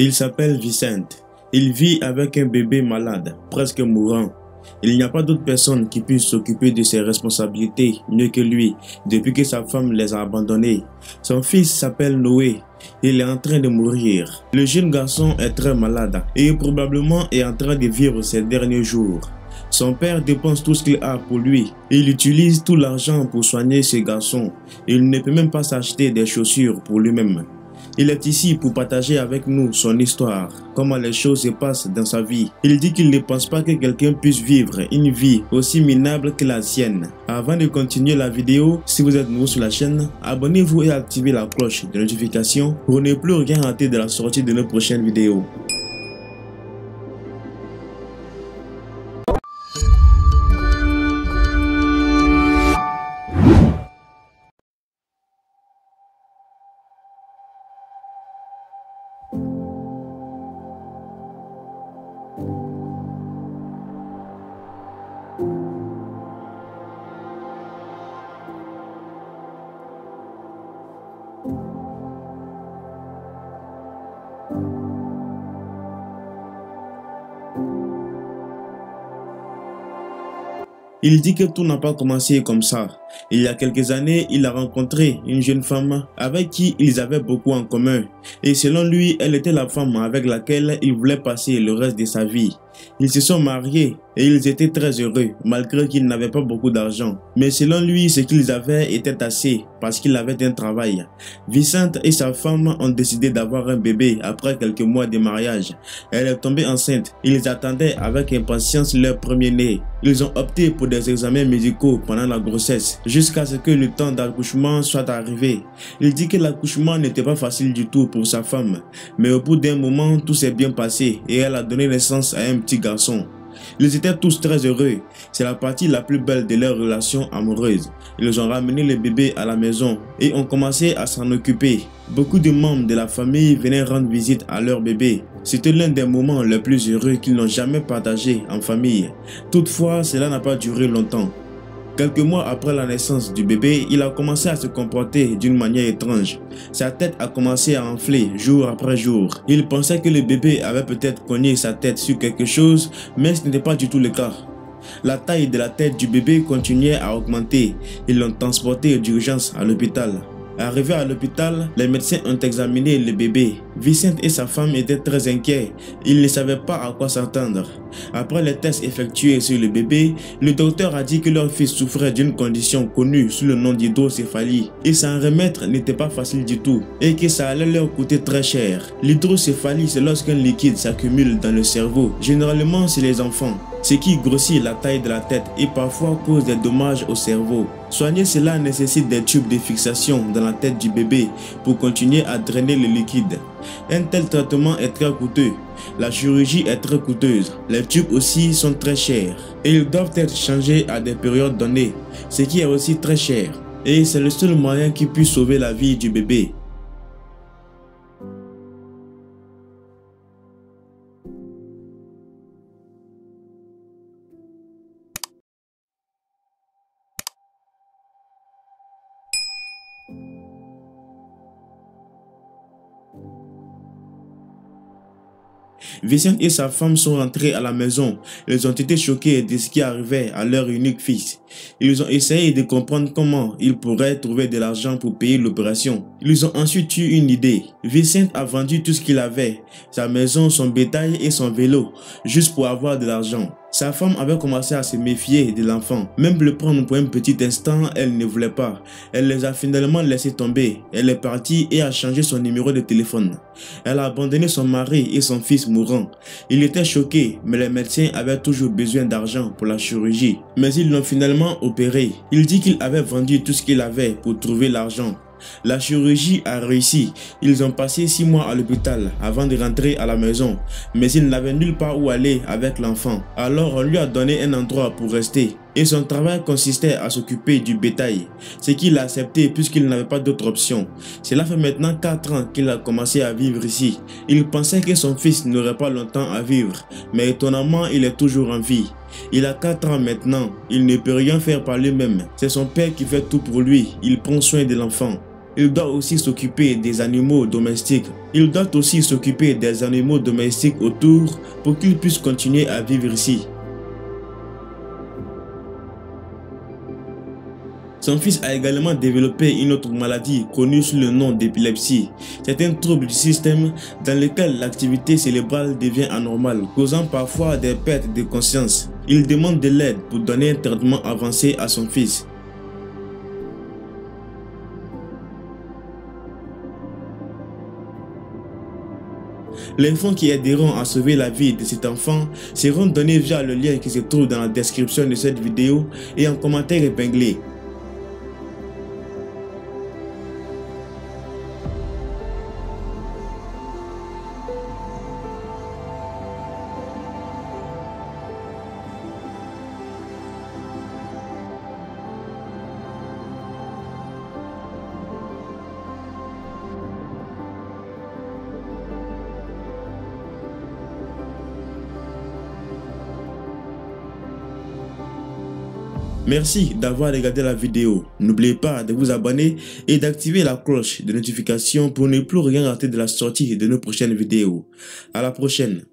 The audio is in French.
Il s'appelle Vicente. Il vit avec un bébé malade, presque mourant. Il n'y a pas d'autre personne qui puisse s'occuper de ses responsabilités mieux que lui depuis que sa femme les a abandonnés. Son fils s'appelle Noé. Il est en train de mourir. Le jeune garçon est très malade et probablement est en train de vivre ses derniers jours. Son père dépense tout ce qu'il a pour lui. Il utilise tout l'argent pour soigner ce garçon. Il ne peut même pas s'acheter des chaussures pour lui-même. Il est ici pour partager avec nous son histoire, comment les choses se passent dans sa vie. Il dit qu'il ne pense pas que quelqu'un puisse vivre une vie aussi minable que la sienne. Avant de continuer la vidéo, si vous êtes nouveau sur la chaîne, abonnez-vous et activez la cloche de notification pour ne plus rien rater de la sortie de nos prochaines vidéos. Il dit que tout n'a pas commencé comme ça. Il y a quelques années, il a rencontré une jeune femme avec qui ils avaient beaucoup en commun. Et selon lui, elle était la femme avec laquelle il voulait passer le reste de sa vie. Ils se sont mariés et ils étaient très heureux malgré qu'ils n'avaient pas beaucoup d'argent. Mais selon lui, ce qu'ils avaient était assez parce qu'il avait un travail. Vicente et sa femme ont décidé d'avoir un bébé après quelques mois de mariage. Elle est tombée enceinte. Ils attendaient avec impatience leur premier-né. Ils ont opté pour des examens médicaux pendant la grossesse jusqu'à ce que le temps d'accouchement soit arrivé. Il dit que l'accouchement n'était pas facile du tout pour sa femme. Mais au bout d'un moment, tout s'est bien passé et elle a donné naissance à un petit garçon. Ils étaient tous très heureux. C'est la partie la plus belle de leur relation amoureuse. Ils ont ramené le bébé à la maison et ont commencé à s'en occuper. Beaucoup de membres de la famille venaient rendre visite à leur bébé. C'était l'un des moments les plus heureux qu'ils n'ont jamais partagé en famille. Toutefois, cela n'a pas duré longtemps. Quelques mois après la naissance du bébé, il a commencé à se comporter d'une manière étrange. Sa tête a commencé à enfler jour après jour. Il pensait que le bébé avait peut-être cogné sa tête sur quelque chose, mais ce n'était pas du tout le cas. La taille de la tête du bébé continuait à augmenter. Ils l'ont transporté d'urgence à l'hôpital. Arrivé à l'hôpital, les médecins ont examiné le bébé. Vicente et sa femme étaient très inquiets. Ils ne savaient pas à quoi s'attendre. Après les tests effectués sur le bébé, le docteur a dit que leur fils souffrait d'une condition connue sous le nom d'hydrocéphalie. Et s'en remettre n'était pas facile du tout et que ça allait leur coûter très cher. L'hydrocéphalie, c'est lorsqu'un liquide s'accumule dans le cerveau, généralement chez les enfants, ce qui grossit la taille de la tête et parfois cause des dommages au cerveau. Soigner cela nécessite des tubes de fixation dans la tête du bébé pour continuer à drainer le liquide. Un tel traitement est très coûteux. La chirurgie est très coûteuse. Les tubes aussi sont très chers et ils doivent être changés à des périodes données, ce qui est aussi très cher. Et c'est le seul moyen qui puisse sauver la vie du bébé. Vicente et sa femme sont rentrés à la maison. Ils ont été choqués de ce qui arrivait à leur unique fils. Ils ont essayé de comprendre comment ils pourraient trouver de l'argent pour payer l'opération. Ils ont ensuite eu une idée. Vicente a vendu tout ce qu'il avait, sa maison, son bétail et son vélo, juste pour avoir de l'argent. Sa femme avait commencé à se méfier de l'enfant. Même le prendre pour un petit instant, elle ne voulait pas. Elle les a finalement laissés tomber. Elle est partie et a changé son numéro de téléphone. Elle a abandonné son mari et son fils mourant. Il était choqué, mais les médecins avaient toujours besoin d'argent pour la chirurgie. Mais ils l'ont finalement opéré. Il dit qu'il avait vendu tout ce qu'il avait pour trouver l'argent. La chirurgie a réussi. Ils ont passé 6 mois à l'hôpital avant de rentrer à la maison. Mais il n'avait nulle part où aller avec l'enfant. Alors on lui a donné un endroit pour rester. Et son travail consistait à s'occuper du bétail. Ce qu'il a accepté puisqu'il n'avait pas d'autre option. Cela fait maintenant 4 ans qu'il a commencé à vivre ici. Il pensait que son fils n'aurait pas longtemps à vivre. Mais étonnamment, il est toujours en vie. Il a 4 ans maintenant. Il ne peut rien faire par lui-même. C'est son père qui fait tout pour lui. Il prend soin de l'enfant. Il doit aussi s'occuper des animaux domestiques. Il doit aussi s'occuper des animaux domestiques autour pour qu'il puisse continuer à vivre ici. Son fils a également développé une autre maladie connue sous le nom d'épilepsie. C'est un trouble du système dans lequel l'activité cérébrale devient anormale, causant parfois des pertes de conscience. Il demande de l'aide pour donner un traitement avancé à son fils. Les fonds qui aideront à sauver la vie de cet enfant seront donnés via le lien qui se trouve dans la description de cette vidéo et en commentaire épinglé. Merci d'avoir regardé la vidéo. N'oubliez pas de vous abonner et d'activer la cloche de notification pour ne plus rien rater de la sortie de nos prochaines vidéos. À la prochaine.